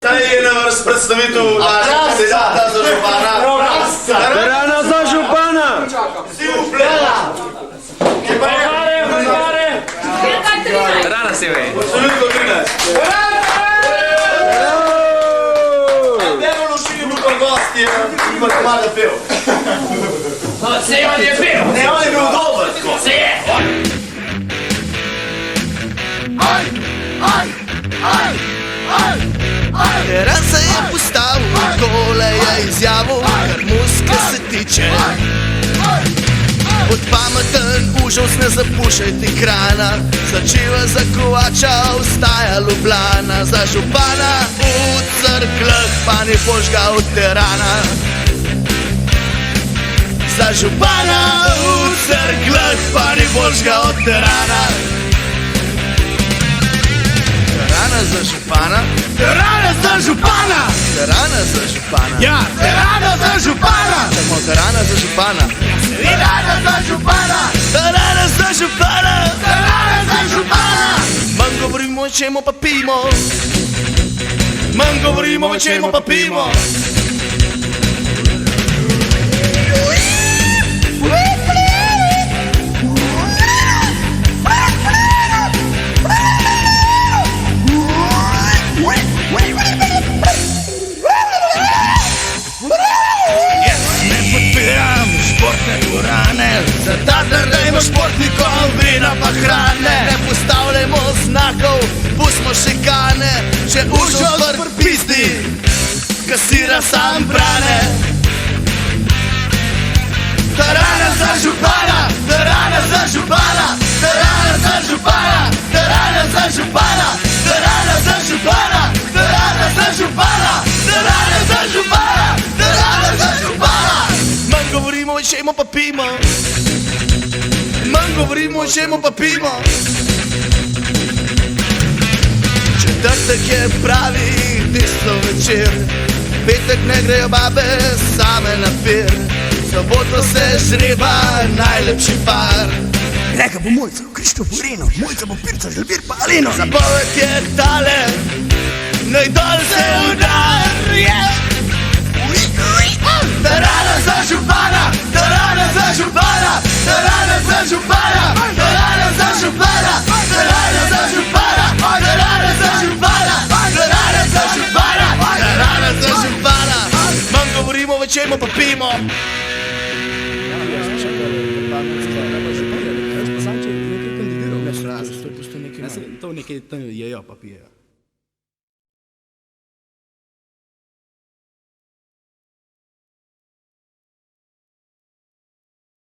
Ta je na vrst predstavitev našega kandidata za župana. Terana za župana! Si uplela! Terana si ve. Absolutno 13. Demo Lušini bil pa gost, ki ima komada pel. No, se on je pil. Ne, on je bil dober, tako. Se je. Teran se je postavil, tole je izjavil, kar muske se tiče. Od pameten užos ne zapušajte krana, začeva za kovača ostaja Ljubljana. Za župana v Cerkljah pa ni božga od Terana. Za župana v Cerkljah pa ni božga od Terana. Terana za župana, Terana za župana, Terana za župana, ja, Terana za župana, čakamo, Terana za župana, Terana za župana, Terana za župana, Terana za župana. Manj govorimo, o čemu pa pimo, manj govorimo, o čemu pa pimo. Zato da dajmo športnikom vina pa hrane. Ne postavljamo znakov, pustimo šikane. Če užo prpizdi, kasira sam brane. Terana za župana, Terana za župana, Terana za župana, Terana za župana, Terana za župana, Terana za župana, Terana za župana, Terana za župana. Manj govorimo, o čemu pa pimo, manj govorimo, o čemu pa pimo. Četrtek je pravi tisto večer, petek ne grejo babe same na pir, soboto se žreba najlepši par. Reka bo Mojca, Krištof Ureno, Mojca bo Pirca, Želbir pa Aleno. Zapoved je tale, naj dol se udar. Terana za župana, Terana za župana, Terana za župana, Terana za župana, Terana za župana, Terana za župana, Terana za župana, Terana za župana. Manj govorimo, o čemu pa pimo. To nekaj jejo pa pijejo.